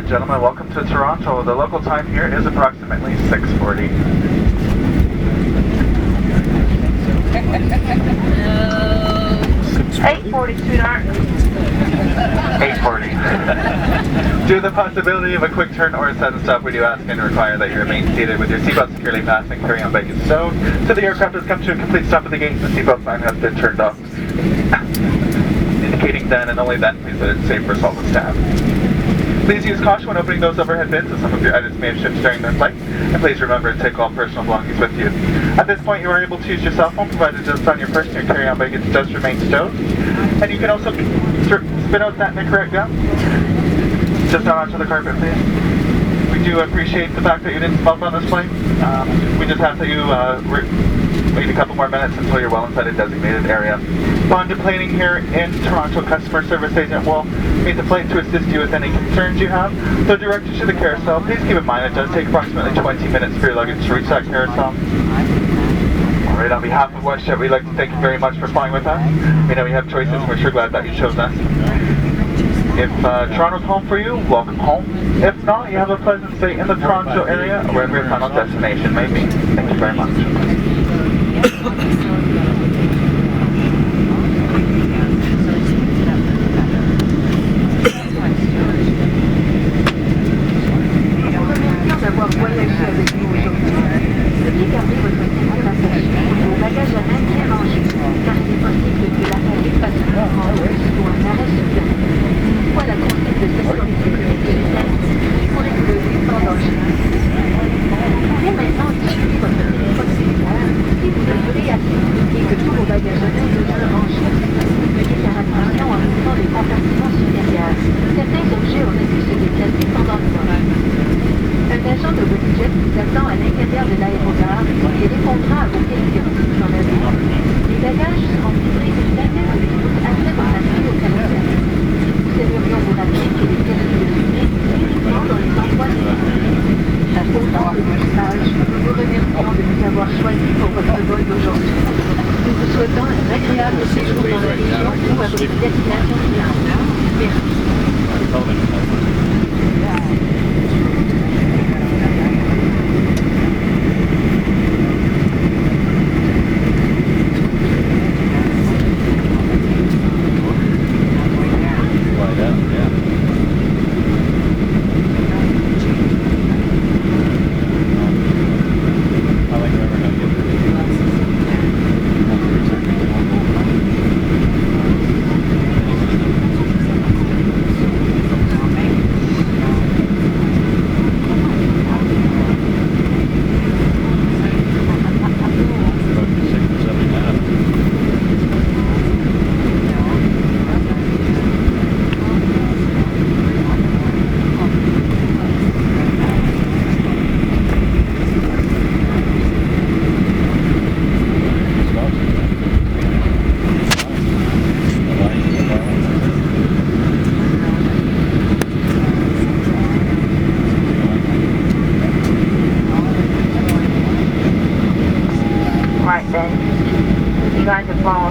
gentlemen, welcome to Toronto. The local time here is approximately 6:40. 8:40, sweetheart. 8:40. Due to the possibility of a quick turn or a sudden stop, we do ask and require that you remain seated with your seatbelt securely fastened and carry-on baggage stowed. So the aircraft has come to a complete stop at the gate and the seatbelt sign has been turned off. Indicating then and only then, please that it's safe for us all to stand. Please use caution when opening those overhead bins, as some of your items may have shipped during their flight. And please remember to take all personal belongings with you. At this point, you are able to use your cell phone, provided just on your person, your carry-on baggage does remain stowed. And you can also spit out that Nicorette gum. Just not onto the carpet, please. We do appreciate the fact that you didn't smoke on this plane. We just ask that you wait a couple more minutes until you're well inside a designated area. Bond deplaning here in Toronto, customer service agent will meet the flight to assist you with any concerns you have. So direct you to the carousel. Please keep in mind it does take approximately 20 minutes for your luggage to reach that carousel. Alright, on behalf of WestJet, we'd like to thank you very much for flying with us. We know you have choices and we're sure glad that you chose us. If Toronto's home for you, welcome home. If not, you have a pleasant stay in the Toronto area, or wherever your final destination may be. Thank you very much.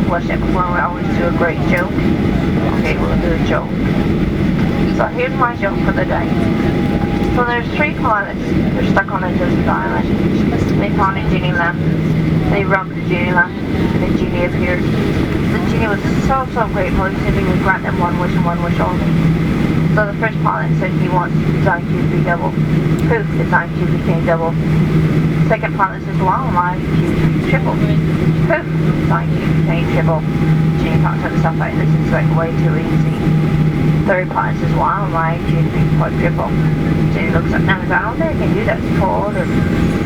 WestJet before, we always do a great joke. Okay, we'll do a joke. So here's my joke for the day. So there's 3 pilots. They're stuck on a desert island. They found a genie lamp. They rubbed the genie lamp, and the genie appeared. The genie was so grateful. He said he would grant them 1 wish and 1 wish only. So the first pilot said he wants his IQ to be double. Poof, his IQ became double. Second pilot says, well, my IQ to be triple. Poof, his IQ became triple. Genie thought to himself, like, this is like way too easy. Third pilot says, wow, my IQ to be quadruple. Genie looks up now and goes, I don't think I can do that before. The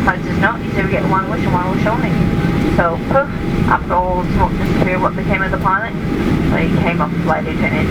pilot says, no, he said we get 1 wish and 1 wish only. So, poof, after all the smoke disappeared, what became of the pilot? Well, he came up flight attendant.